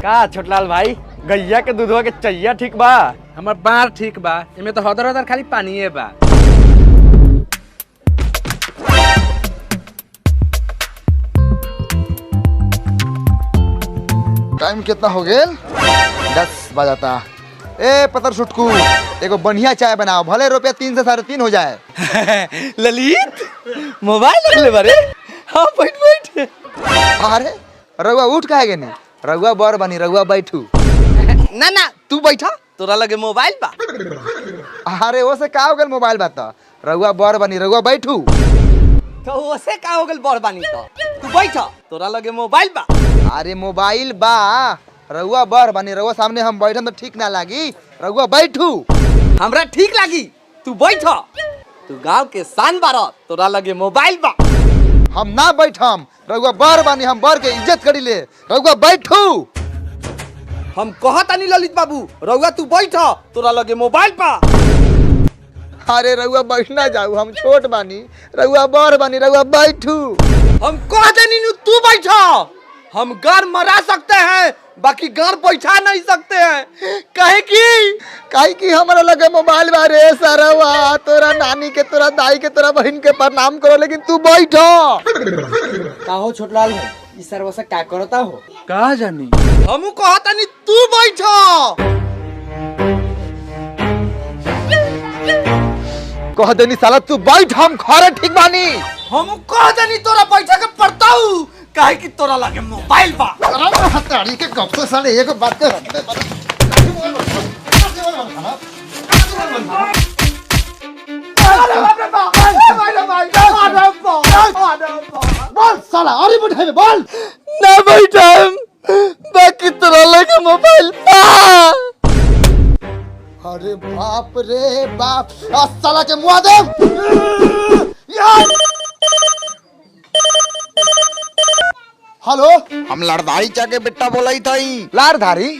का छोटलाल भाई गैया के दूधवा के चैया ठीक बा? हमर बार ठीक बा, एमे तो हदर हदर खाली पानीये बा। टाइम कितना हो गेल? 10 बजाता। ए पतर सुटकू, एगो बढ़िया चाय बनाओ, भले रुपया 3 से 3.5 हो जाए। ललित मोबाइल रख ले बारे। हाँ बैठ बैठ। अरे रउआ उठ काहे गनी? रउआ बर बनी, रउआ बैठू। ना ना तू बैठा, तोरा लगे मोबाइल बा। अरे वो से का हो गेल मोबाइल बात? रउआ बर बनी, रउआ बैठू। तो ओसे का हो गेल बड़ बानी तो तू बैठा, तोरा लगे मोबाइल बा। अरे मोबाइल बा, रउआ बर बनी, रउआ सामने हम बैठम तो ठीक ना लागी, रउआ बैठू। हमरा ठीक लागी, तू बैठा। तू गांव के शान बारा, तोरा लगे मोबाइल बा। हम ना बैठम, रउआ बर बनी, हम बर के इज्जत करी ले, रउआ बैठू। हम कहतानी ललित बाबू, रउआ तू बैठा, तोरा लगे मोबाइल बा। अरे रउआ बैठना जाऊ, हम छोट बानी, रउआ बर बनी, रउआ बैठू। हम कहतानी नु तू बैठा। हम गार मरा सकते हैं, बाकी गार बैठा नहीं सकते हैं। काहे की हमारा लगे मोबाइल बारे सरवा, तोरा नानी के, तोरा दाई के, तोरा बहन के प्रणाम करो, लेकिन तू बैठो। का हो छोटलाल भाई, ई सरवा से का करता हो? का जानी? हमू कहतानी तू बैठा। कह देनी साला तू बैठ, हम खरे ठीक बानी। हमू कहतानी तोरा बैठा के पड़ताऊ, काहे की तोरा लगे मोबाइल बा। हताड़ी के गप तो साले एक बात कर। बोल साला, अरे बैठे में बोल। ना बैठा, बाकी तोरा लगे मोबाइल बा। अरे बाप रे बाप, साला के मुआ दे। हेलो, हम लड़धारी चा के बेटा बोला ही था। लारधारी?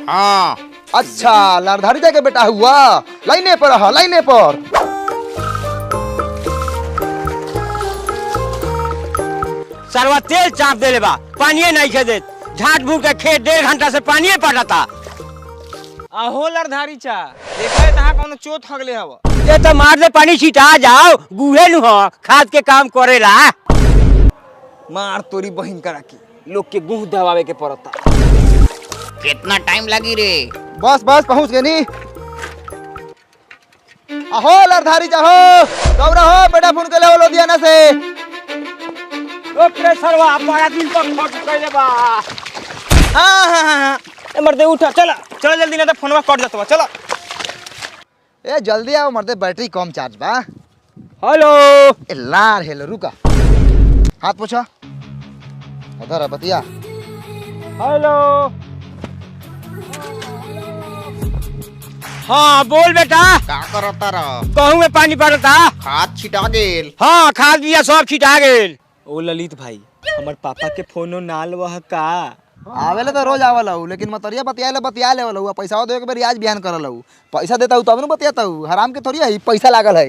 हाँ अच्छा, लारधारी जाके बेटा हुआ। लाइने पर रहा, लाइने पर। सरवा तेल चाप देले बा, पानिये नहीं खे देत। झाट भूट के खेत 1.5 घंटा से पानिये पटाता। आहो लड़धारी चा, देखा तहां कोनो चोट हगले हव। ये तो मार दे पानी छिटा जाओ, गुहे नु हो, खाद के काम करेला। मार तोरी बहिन करा के, लोग के गुह दबावे के पड़ता। कितना टाइम लगी रे? बस बस पहुंच गए नी। अहो लारधारी जाहो, दौड़ा हो, बेटा फोन के ले लुधियाना से। ओकरे सरवा बड़ा दिन पर खट कइले बा। हाँ, ए मर्दे उठा, चला चलो जल्दी, ना तो फोनवा कट जातवा। चलो ए जल्दी आओ मर्दे, बैटरी कम चार्ज बा। हेलो ए लार हेलो, रुका, हाथ पूछा इधर बतिया। हेलो। हाँ बोल बेटा। का करता रह? कहूँ में पानी पड़ता। खाद छिटा गेल। हाँ खाद बिया सब छिटा गेल। ओ ललित भाई, हमर पापा के फोनो नाल वह का। आवेले तो रोज आवेला हूँ, लेकिन मतरिया बतिया लेवल हूँ। पैसा दे के बेर आज बिहान करल हूँ। पैसा देता हूँ तब न बतियाता हूँ, हराम के थोड़ी है, पैसा लागल है।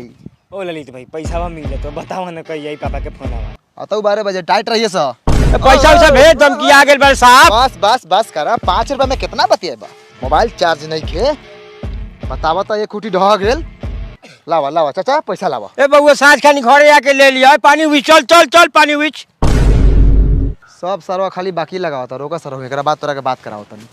ओ ललित भाई, पैसा मिले तो बताओ ना, कहिए पापा के फोन आवा। अतौ 12 बजे टाइट रहिए सा। पैसा उसा भेज दम की आ गेल बड़े साहब। बस बस बस करा, 5 रुपया में कितना बतिएबा? मोबाइल चार्ज नहीं खे, बतावा तो एक खुटी ढह गेल। लावा लावा चाचा, पैसा लावा। ए बउआ साँझ खानी घरे आके ले लिया पानी हुई। चल चल चल पानी हुई। सब सरवा खाली बाकी लगावा था, रोका सर एकरा बात तोरा के बात कराओ तनी।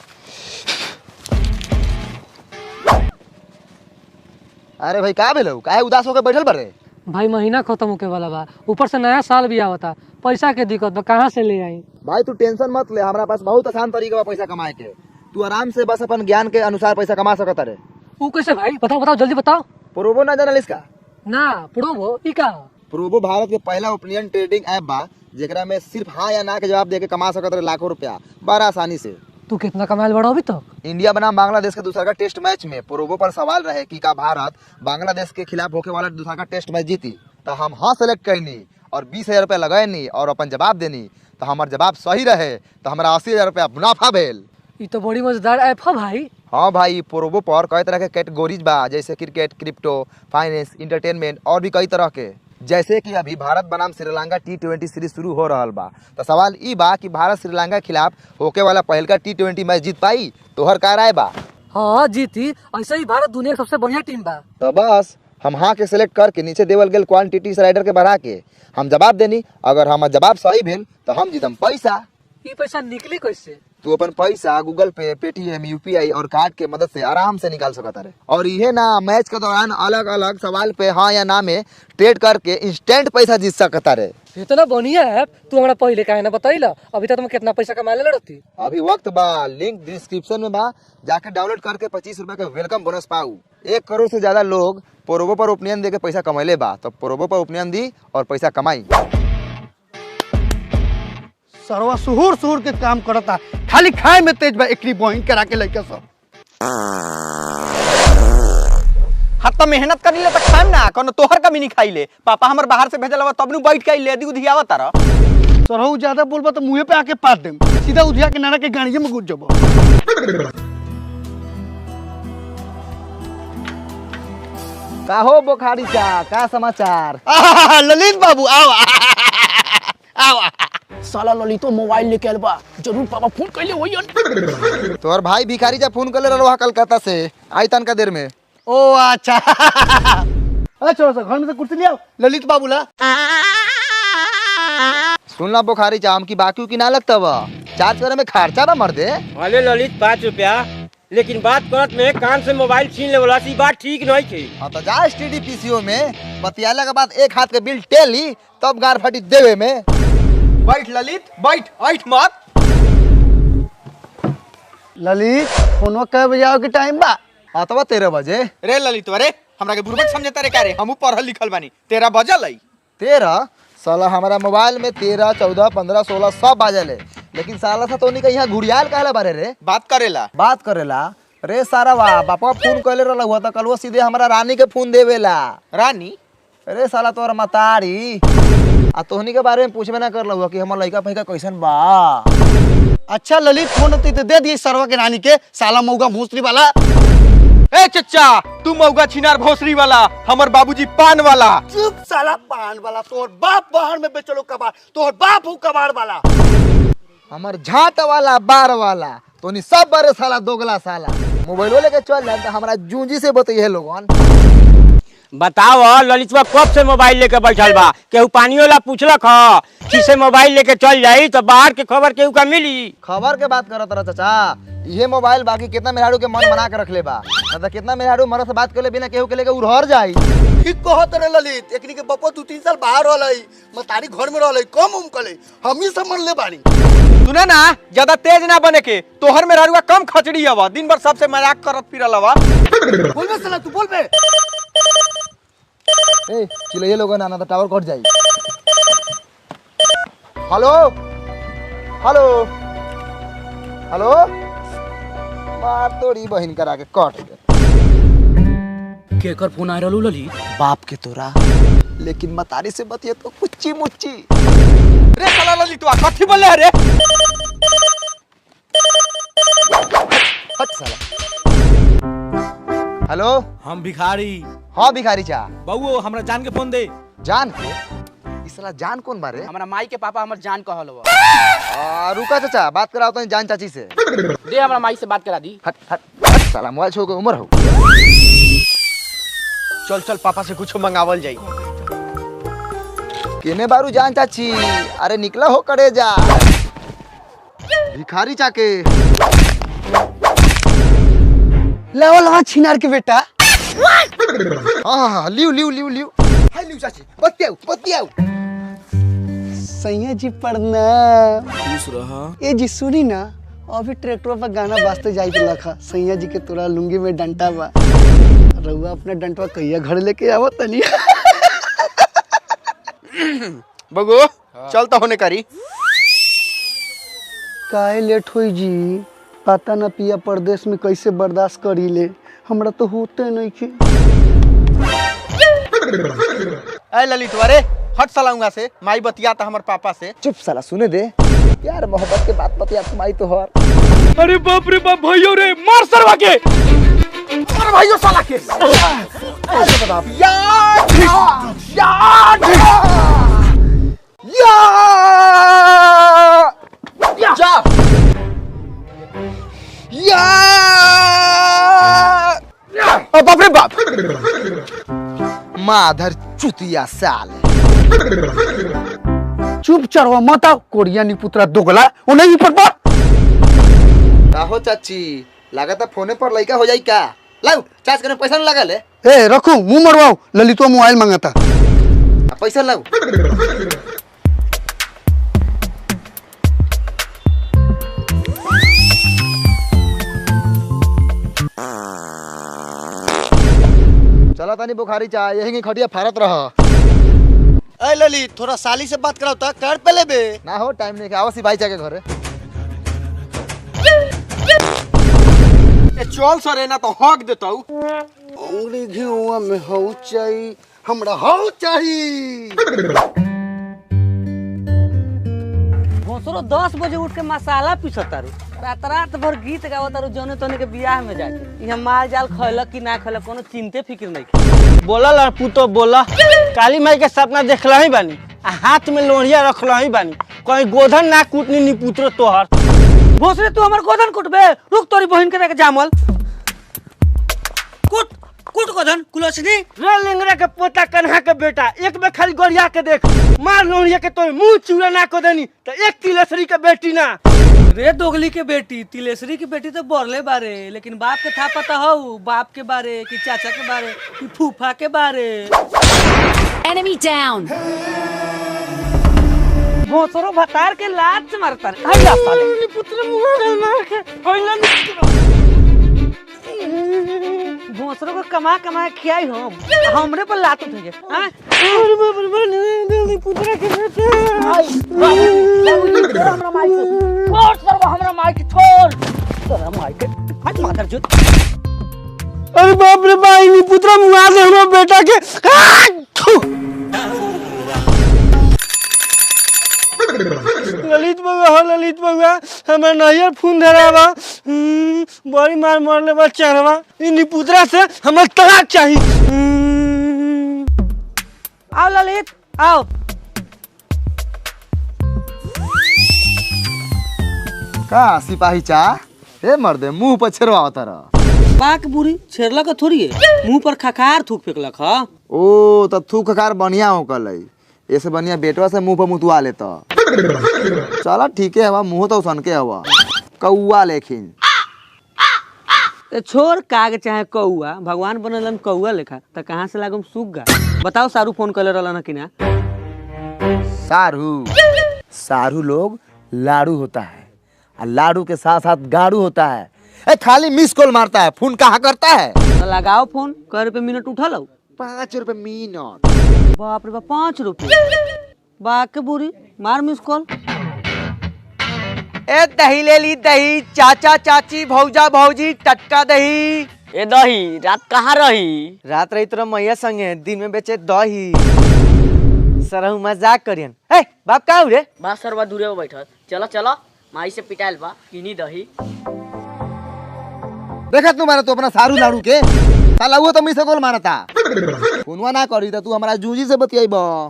अरे भाई का भेलौ, काहे उदास होके बैठल बारे? भाई महीना खत्म होके वाला बा, ऊपर से नया साल भी आवता, पैसा के दिक्कत बा, कहाँ से ले आई? भाई तू टेंशन मत ले, हमारा पास बहुत आसान तरीका बा पैसा कमाए के। तू आराम से बस अपन ज्ञान के अनुसार पैसा कमा सकत रे। वो कैसे भाई? बताओ बताओ जल्दी बताओ। प्रोबो ना जानल इसका? ना प्रोबो ई का? प्रोबो भारत के पहला ओपिनियन ट्रेडिंग ऐप बा, जेकरा में सिर्फ हाँ या ना के जवाब दे के कमा सकत रहे लाखों रुपया बड़ा आसानी से। तू कितना कमाल बड़ा अभी तक? इंडिया बनाम बांग्लादेश के दूसरा का टेस्ट मैच में प्रोबो पर सवाल रहे कि का भारत बांग्लादेश के खिलाफ होके वाला दूसरा का टेस्ट मैच जीती, तो हम हाँ सेलेक्ट करनी और 20,000 रुपया लगैनी और अपन जवाब देनी, तो हमार जवाब सही रहे तो हमारा 80,000 रुपया मुनाफा भेल। ये तो बड़ी मजेदार ऐप है भाई। हाँ भाई, प्रोबो पर कई तरह के कैटेगोरीज बा, जैसे क्रिकेट, क्रिप्टो, फाइनेंस, इंटरटेनमेंट और भी कई तरह के। जैसे कि अभी भारत बनाम श्रीलंका T20 सीरीज शुरू हो रहा बा, तो सवाल ई बा कि भारत श्रीलंका के खिलाफ होके वाला पहल का T20 मैच जीत पाई। तोहर का राय बा? हाँ जीती, ऐसे ही भारत दुनिया की सबसे बढ़िया टीम बा। तो बस हम हाँ के सिलेक्ट करके नीचे देवल गेल क्वांटिटी स्लाइडर के बढ़ा के हम जवाब देनी। अगर हमार जवाब सही भेल तो हम जीतम पैसा। ये पैसा निकली कैसे? तू अपन पैसा गूगल पे, पेटीएम, यूपीआई और कार्ड के मदद से आराम से निकाल सकता है। और ये ना मैच के दौरान अलग अलग सवाल पे हाँ या ना में ट्रेड करके इंस्टेंट पैसा जीत सकता है। इतना बढ़िया ऐप तू हमारा पहले काहे ना बताइला? अभी तक तुम कितना पैसा कमा ले रहती। अभी वक्त बा, लिंक डिस्क्रिप्शन में बा, जाके डाउनलोड करके 25 रुपए का वेलकम बोनस पाऊ। 1 करोड़ से ज्यादा लोग पोरोबो पर ओपिनियन दे के पैसा कमैले बा, तो पोरोबो पर ओपिनियन दी और पैसा कमाई। सरवा सुहूर के काम करता, खाली खाए में तेज बा। एकरी बहिन करा के लइका सब हाथ तो मेहनत कर ले तो खाएम ना, कोनो तोहर कमी नहीं खाई ले। पापा हमर बाहर से भेजल तब नु बैठ के ले दी उधियावा तारा। सरहु ज्यादा बोलबा तो मुंहे पे आके पात देम, सीधा उधिया के नाना के गाड़िए में घुस जबो। का हो बुखारी चा, का समाचार? ललित बाबू आओ आओ। साला ललितो मोबाइल लेके आइल बा, जरूर पापा फोन कइले होयन। तोहर भाई भिखारी जा फोन कर ले रहा कलकत्ता से, आई तनका देर में। ओ अच्छा अच्छा, घर में से कुर्सी ले आओ, ललित बाबू ला। सुनला बुखारी चा, हम की बाकी की ना लगता बा, चार्ज करे में खर्चा ना मर दे। अरे ललित 5 रुपया, लेकिन बात करत में कान से मोबाइल छीन ले वाला सी बात ठीक नहीं थी। हाँ तो जा STD PCO में बतियाला के बाद एक हाथ के बिल टेली, तब गार फटी देवे में। बैठ ललित बैठ, ऐठ मत। ललित फोनवा कब बजे आओ के टाइम बा? अथवा 13 बजे। रे ललित रे, हमरा के बुरबक समझता रे का रे? हमहू पढ़ल लिखल बानी। 13 बजल है। 13? साला हमारा मोबाइल में 13, 14, 15, 16 सब बाजल है, लेकिन साला सा तो नहीं यहाँ घुड़ियाल कहला बारे रे। बात करेला बात करेला रे सारा वाह, बापा फोन कहले रहा हुआ था कल, वो सीधे हमारा रानी के फोन देवेला। रानी? अरे साला तोर मतारी आ तोहनी के बारे में पूछबे ना कर हुआ कि हमार लड़का फैका कैसन बा। अच्छा ललित फोन होती तो दे दिए सरवा के रानी के, साला मौगा भोसरी वाला। ए चच्चा, तू मौगा छिनार भोसरी वाला, हमर बाबूजी पान वाला। चुप साला पान वाला, तोर बाप बाहर में बेचलो कबाड़, तोर बाप हूँ कबाड़ वाला। हमार झाट वाला, बार वाला, तोनी सब बारे साला दोगला साला। मोबाइलो लेके चल जाए तो हमारा जूंजी से बताइए लोगन। बताओ ललितवा कब से मोबाइल लेके बैठल बा? केहू पानियो ला पूछलक ह कि से मोबाइल लेके चल जाई तो बाहर के खबर केहू का मिली? खबर के बात करत रहा चाचा, ये मोबाइल बाकी कितना मेहरारू के मन बना के रख ले बा, मतलब कितना मेहरारू मरद से बात कर ले बिना केहू के लेके उड़हर जाई। ठीक कहत रे ललित, एकनी के बप्पा 2-3 साल बाहर रहलै, मतारी घर में रहलै, कम उम कले, हम ही समझ ले बानी। सुने ना, ज्यादा तेज ना बने के, तोहर में ररुआ कम खचड़ी हवा, दिन भर सबसे मजाक करत फिरल हवा। बोल बे साला, तू बोल बे। ए चिल्लाइए लोगन, आना तो टावर कट जाई। हेलो हेलो हेलो, मार तोरी बहिन करा के कट दे। केकर फोन आ रहलो ललित? बाप के तोरा, लेकिन मतारी से बतिए तो कुच्ची मुच्ची। रे साला ललितवा कथी बोले रे? हट साला। हेलो, हम भिखारी। हाँ भिखारी चा। बउओ हमरा जान के फोन दे। जान के? इस साला जान कौन बारे? हमरा माई के पापा हमर जान कहल बा। रुका चाचा, बात कराओ तो जान चाची से। दे हमरा माई से बात करा दी। हट हट हट साला, मोबाइल छो के उम्र हो। चल चल पापा से कुछ मंगावल जाई। केने बारू जान चाची? अरे निकला हो करे जा। भिखारी चाके लेवल हाँ छिनार के बेटा। हाँ लियो लियो लियो लियो। हाय लियो चाची, बतियाओ बतियाओ। सैया जी प्रणाम। खुश रहा। ए जी सुनी ना, अभी ट्रैक्टर पर गाना बाजते जाई तो लखा, सैया जी के तोरा लुंगी में डंटा बा, रउआ अपना डंटवा कहिया घर लेके आवो तनी। बगो चल तो होने करी। काहे लेट हुई जी? पता ना पिया परदेश में कैसे बर्दाश्त करी ले, हमरा तो होते नहीं के। ए ललितवा रे, हट साला से, माई बतियाता हमर पापा से। चुप साला, सुने दे यार, मोहब्बत के बात बतिया तुम्हारी तो हर। अरे बाप रे बाप, भाइयों रे मार सरवा के। अरे भाइयों साला के। बाप यार यार बाप रे बाप। माधर चुतिया साले। चुप चढ़वा मत आओ कोरिया नी पुत्रा दोगला ओ नहीं पर बाप। काहो चाची लगाता फोने पर लड़का हो जाई का? लाओ चार्ज करने पैसा नहीं लगा ले। ए रखो मुंह मरवाओ ललितो मोबाइल मांगता। पैसा लाओ। चला तानी बुखारी चाय यही खटिया फारत रहा। ए ललित थोड़ा साली से बात कराओ त कर पहले बे। ना हो टाइम नहीं आवसी भाई के घरे। ए चल सरे ना तो हक देतौ। उंगली घिउआ में हो चाही हमरा हो चाही। भोसरो 10 बजे उठ के मसाला पीसता रू रात भर गीत गावता रू जौने तोने के बियाह में जाके इहाँ माल जाल खैलक कि ना खैलक कोनो चिंते फिक्र नहीं। बोला लड़पू तो बोला काली माई के सपना देखला ही बानी आ हाथ में लोहिया रखला ही बानी कहीं गोधन ना कूटनी नी पुत्र तोहर। भोसरे तू हमर गोधन कुटबे रुक तोरी बहिन के जाके जामल कुट कुट गोधन कुलसनी रे लिंगरे के पोता कन्हा के बेटा एक में खाली गोरिया के देख मार लोहिया के तोर मुंह चूड़ा ना को देनी तो एक तिलेसरी के बेटी ना। रे दोगली के बेटी तिलेसरी की बेटी तो बोरले बारे लेकिन बाप के था पता हो बाप के बारे कि चाचा के बारे कि फूफा के बारे। Enemy down. भोसरो भतार के लात से मारता रे हल्ला साले पुत्र मुंह मार के हल्ला भोसरो को कमा कमा खियाई हमरे पर लात उठे हां अरे बाप रे पुत्र के बेटे हमरा माई छोड़ सर्व हमरा माई के छोड़ तोरा माई के हट माथर जो। अरे बाप रे भाई नी पुत्र मुआ दे हमरा बेटा के। ललित बउआ हमें नैयर फोन धरावा बड़ी मार मरले बा चढ़वा इन पुत्रा से हमें तलाक चाहिए। आओ ललित आओ। का सिपाही चा ए मर्दे मुंह पर छेरवा तारा। बाक बुरी छेरला का थोड़ी है मुंह पर खखार थूक फेंकलक ह। ओ त थूक खकार बढ़िया हो कलई ऐसे बढ़िया बेटवा से मुंह पर मुतवा लेता। चला ठीक है हवा मुंह तो सन के हवा कौआ लेकिन छोड़ काग चाहे कौआ भगवान बनलन कौआ लेखा त कहां से लागम सुग्गा। बताओ सारू फोन कले रहलन कि ना? सारू लोग लाड़ू होता है और लाड़ू के साथ साथ गाड़ू होता है। ए खाली मिस कॉल मारता है फोन कहाँ करता है? तो लगाओ फोन कै रुपए मिनट उठा लो 5 रुपए मिनट। बाप रे बाप 5 रुपए बाक बुरी मार मिस कॉल। ए दही ले ली दही चाचा चाची भौजा भौजी टटका दही। ए दही रात कहाँ रही? रात रही तोरा मैया संगे दिन में बेचे दही सरहु मजाक करियन। ए बाप का रे बा सरवा दूरे में बैठल चलो चलो माई से पिटाइल बा किनी दही। देखा तू मारा तो अपना सारू लाड़ू के साला वो तो मिस कॉल मारा था फोनवा ना करी तो तू हमारा जूजी से बतियाइबा।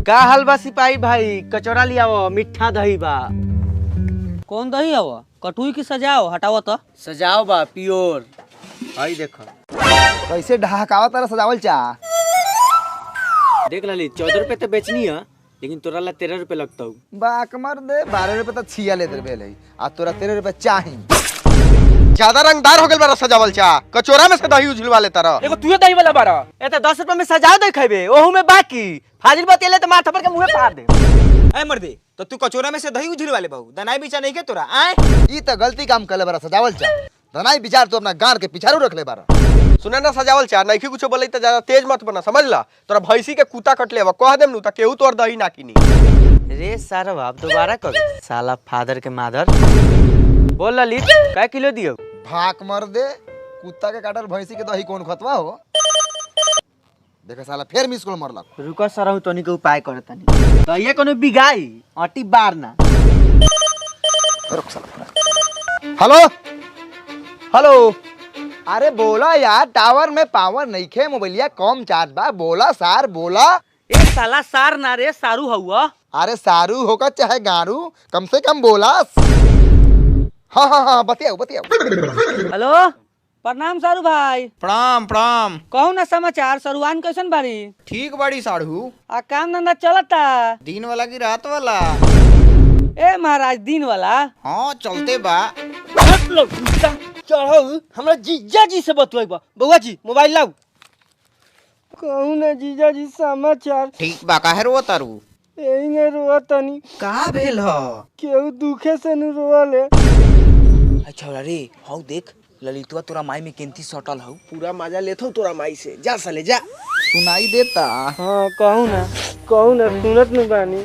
का हाल बा सिपाही भाई कचौड़ा लियाओ मिठा दही बा। कौन दही है वो कटुई की सजाओ हटाओ तो सजाओ बा प्योर। आई देखो कैसे ढहकावा तारा सजावल चा। देख लली 14 रुपए तो बेचनी है लेकिन तोरा ला 13 रुपए लगता हूँ। बाक मर दे 12 रुपए तो छिया ले दे बेले आ तोरा 13 रुपए चाही। ज्यादा रंगदार हो गल बारा सजावल चा कचोरा में से दही उझलवा लेता रह। एगो तू दही वाला बारा ए तो 10 रुपए में सजा दे खेबे ओहू में बाकी फाजिल बतेले तो माथा पर के मुंह फाड़ दे। ए मर्दे तो तू कचोरा में से दही उझल वाले बाबू दनाई बिचा नहीं के तोरा आए ई तो गलती काम कले बारा सजावल चा धनाई विचार तो अपना गार के पिछारू रख ले बारा। सुने ना सजावल चा नहीं कुछ बोले तो ज्यादा तेज मत बना समझ ला तोरा भैंसी के कुत्ता कट ले कह देम नु त केहू तोर दही ना किनी। रे सारा बाप दोबारा कर साला फादर के मादर। बोल ललित क्या किलो दियो? भाक मर दे कुत्ता के काटल भैंसी के दही कौन खतवा हो। देखा साला फिर मिस कॉल मरलक। रुको सरहु तनी के उपाय करतनी तो ये कोनो बिगाई अटी बार ना। रुक साला। हेलो हेलो अरे बोला यार टावर में पावर नहीं खे मोबाइलिया कम चार्ज बा बोला सार बोला। ए साला सार ना रे सारू हुआ। अरे सारू होगा चाहे गारू कम से कम बोला। हाँ हाँ हाँ बतियाओ बतियाओ। हेलो प्रणाम सारू भाई। प्रणाम प्रणाम। कहू ना समाचार, सरुआन कैसन बारी? ठीक बड़ी साढ़ू। आ काम धंधा चलता? दिन वाला की रात वाला? ए महाराज दिन वाला। हाँ चलते बा। चढ़ो हमरा जीजा जी से बतवाइबा। बउआ जी मोबाइल लाओ। कहू ना जीजा जी समाचार। ठीक बा, काहे रो तारू? यही ने रोआ तनी। का भेल ह? केहू दुखे से न रोले। अच्छा रे हौ देख ललितवा तोरा माई में केंती सटल हौ। पूरा मजा लेथो तोरा माई से। जा साले जा। सुनाई देता। हाँ कहू ना सुनत न बानी।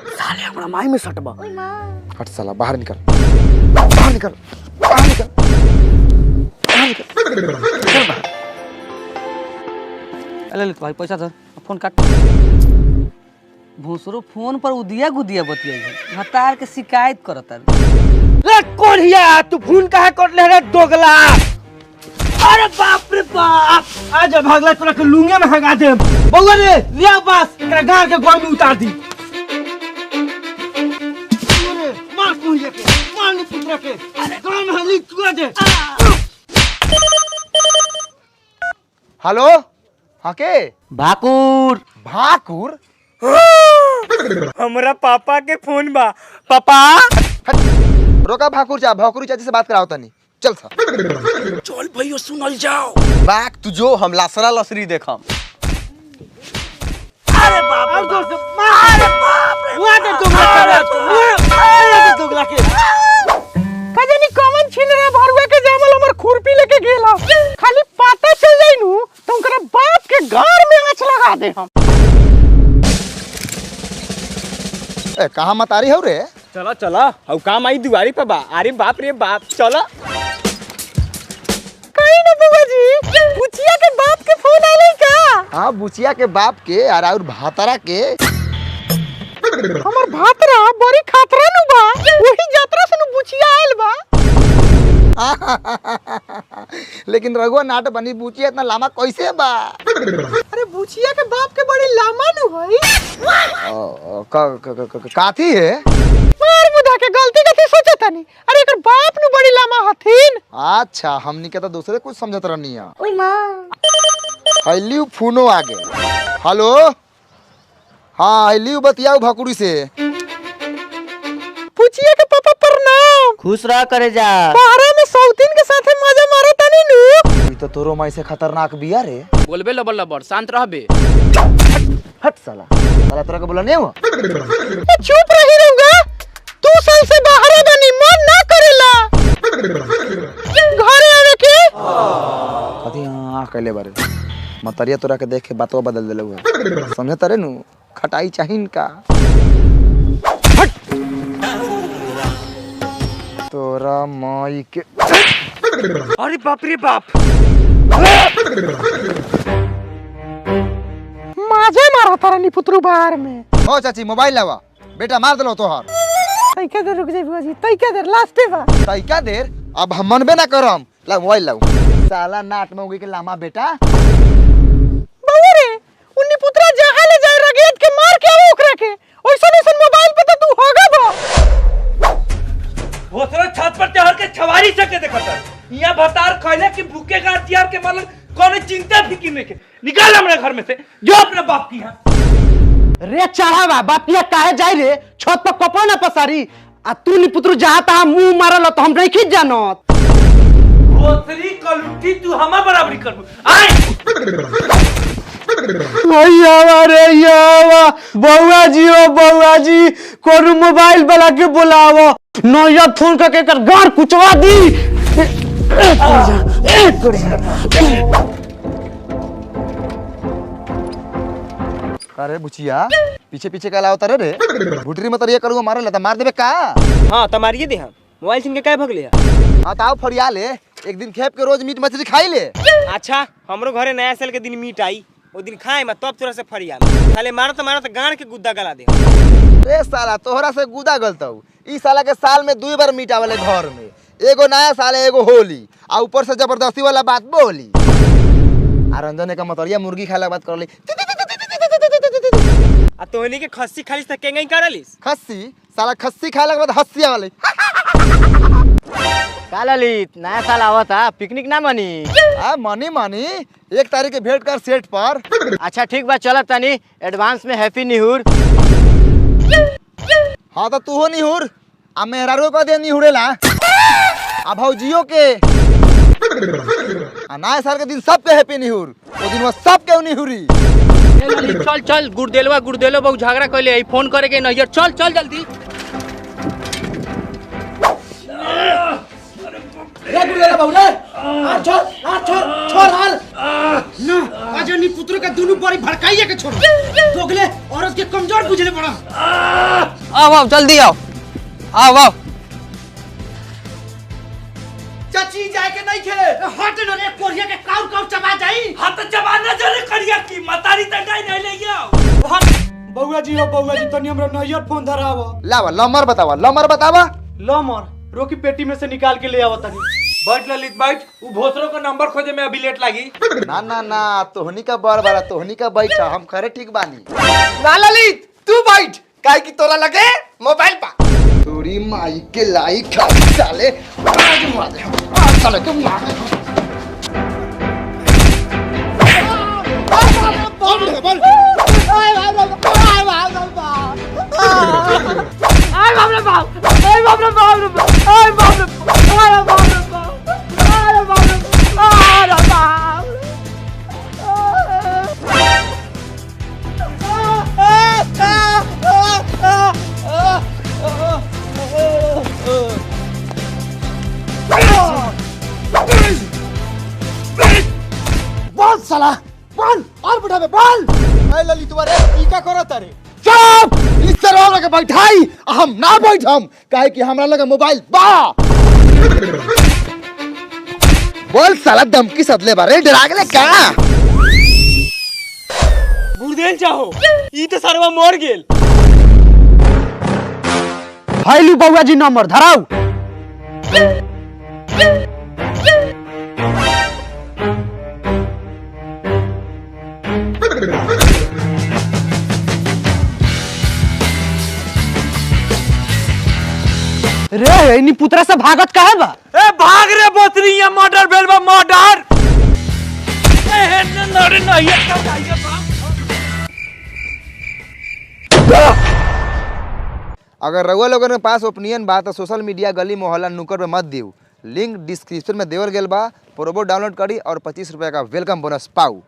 साले हमरा माई में सटबा। हट साला बाहर निकल, बाहर निकल, बाहर निकल, बाहर निकल। ललित भाई पैसा धर, फोन काट। भूसरो फोन पर उदिया गुदिया बतियाई हतार के शिकायत करता। रे कोढ़िया तू फोन काहे कट ले रे दोगला? अरे बाप रे बाप, आज भागला तोरा के लुंगे में हगा दे। बउआ रे लिया बस, एकरा गांव के गोड़ में उतार दी। अरे मार कोढ़िया के, मार नी पुत्रा के। अरे गांव में हली चुआ दे। हेलो, हाँ के? भाकुर। भाकुर? हमरा पापा के फोन बा। पापा रोका भाकुर चा, भाकुरी चाची से बात कराओ तनी। चल सा। चल भैया सुनल जाओ। बाक तू जो हम लासरा लसरी देखम। अरे बाप रे बाप, अरे बाप रे, वहां दे तुम अरे दोगला के। कजनी कौन छीन रे भरुआ के जामल हमर खुरपी लेके गेला। खाली पता चल जाई नु तो उनकर बाप के गाड़ में आंच लगा दे हम। ए कहां मत आ रही हो रे? चला चला हौ काम आई दुआरी पे बा। अरे बाप रे बाप, चला। कहीं ना बुआ जी, बुचिया के बाप के फोन आइले का? हाँ बुचिया के बाप के और भातारा के। हमर भातरा बड़ी खातरा नु बा। वही यात्रा से नु बुचिया आइल बा। लेकिन रघुआ नाट बनी बुचिया इतना लामा कैसे बा? अरे बुचिया के बाप के बड़ी लामा नु हई। काथी है? मार मुदा के गलती कथी सोचता नहीं। अरे एकर बाप नु बड़ी लामा हथिन। अच्छा हमनी के तो दूसरे कुछ समझत रहनी है। ओए मां हलियो फोनो आ गए। हेलो हाँ हलियो बतियाओ भाकुरी से। बुचिया के पापा प्रणाम। खुश रह करे जा। बाहर में सौतीन के साथे मजा मारत तनी नु। ई तो तोरो माई से खतरनाक बिया रे। बोलबे लबर लबर, शांत रहबे। हट साला, साला तोरा के बोला नहीं हुआ? चुप रही रहूंगा। 2 साल से बाहर बनी मन ना करेला। घरे आवे के कथी हां कहले बारे मतरिया तोरा के देख के बातवा बदल देले हुआ। समझे तारे नु खटाई चाहिन का। तोरा माई के। अरे बाप रे बाप, मजा मारा तारा नी पुत्रु बाहर में। ओ चाची मोबाइल लावा, बेटा मार देलो तोहर। तैका देर रुक जाई बुआ जी, तैका देर लास्टे बा। तैका देर अब हम मनबे ना करम। ला मोबाइल लाओ। साला नाट में उगी के लामा बेटा। बउआ रे उन्नी पुत्रा जहां ले जाए रगेत के मार के आओ ओकरा के। ओइसन ओइसन मोबाइल पे तो तू होगा बा। भोसरो छत पर चढ़ के छवारी सके देखता। यहाँ भतार खैले कि भूखे का हथियार के मतलब कौन चिंता फिक्र नहीं के। निकाल हमरा घर में से, जो अपने बाप की यहाँ। रे चढ़ावा बापिया काहे जाई रे? छत पर कपड़ा ना पसारी। आ तू नी पुत्रु जहां ता मुंह मारल तो हम नहीं खिच जानत। भोसरी कलुटी तू हमा बराबरी करबू। आए यावा रे यावा, बउआ जी ओ बउआ जी, कोनो मोबाइल वाला के बुलावो। नया फोन करके कर गार कुचवा दी। अरे बुचिया पीछे पीछे का लाओ तारे रे। भुटरी में तरिया करूंगा मारे लेता मार देबे का। हाँ तमारिए दे हम मोबाइल छीन के काय भगले। हां ताऊ फरिया ले, एक दिन खेप के रोज मीट मछली खाई ले। अच्छा हमरो घरे नया साल के दिन मीट आई, ओ दिन खाए मैं तब तोरा से फरिया साले मारत गाड़ के गुद्दा गला दे। रे साला तोहरा से गुदा गलतौ। ई साला के साल में 2 बार मीट आवेले घर में। एगो नया साल है एगो होली, आ ऊपर से जबरदस्ती वाला बात बोली। आ रंजन का मतरिया मुर्गी खाला बात करली। आ तोहनी के खस्सी खाली से केंगई करलिस। खस्सी साला खस्सी खाला के बाद हंसी आवेले। का ललित नया साल आवता पिकनिक ना मनी मनी मनी 1 तारीख के भेंट कर सेट पर। अच्छा ठीक बा चलत तनी एडवांस में हैप्पी न्यू ईयर। हाँ तो तू हो निहुर आ मेहरारू को दे निहुरेला आ भौजियो के आ नया साल के दिन सबके हैप्पी निहुर ओ दिन सबके निहुरी। चल चल गुड़देलवा बहु झगड़ा कैले फोन करे के नैयर चल चल जल्दी। रे गुड़ेला बाबू रे आ छोड़ हाल ना अजनी पुत्र का दोनों बड़ी भड़काइए के छोड़ दोगले औरत के कमजोर बुझले पड़ा। आओ जल्दी आओ। चाची जाए के नहीं खे हट न रे कोरिया के काउ चबा जाई। हां तो जमाना जरे करिया की मतारी त नहीं ले गया। बउआ जी तनी हमरा नैयर फोन धरावा। लावा लमर बतावा लमर रोकी पेटी में से निकाल के ले आवा तनी। बैठ ललित बैठ वो भोसरो का नंबर खोजे में अभी लेट लगी। ना तोहनी का बड़ बड़ा तोहनी का बैठा हम खरे ठीक बानी। ना ललित तू बैठ काहे की तोरा लगे मोबाइल पा तोरी माई के लाई खाई साले आज साले के मार बोल साला बोल और बढ़ावे बोल। ए ललित तुम्हारे ई का करत रे? चुप इस तरह लगे बैठाई हम ना बैठम काहे कि हमरा लगे मोबाइल बा। बोल साला धमकी सदले बारे डरा गेले का? गुड़देल चाहो ई तो सरवा मर गेल। हाइलू बउआ जी नंबर धराऊ। रे इनी पुतरा से भागत काहे बा? ए भाग रे बोतरी या मर्डर भेल बा मर्डर। ए नरे नहीं है अगर रउआ लोगन के पास ओपिनियन बा तो सोशल मीडिया गली मोहल्ला नुक्कड़ पे मत दियो। लिंक डिस्क्रिप्शन में देवल गेल बा। प्रोमो डाउनलोड करी और 25 रुपया का वेलकम बोनस पाऊ।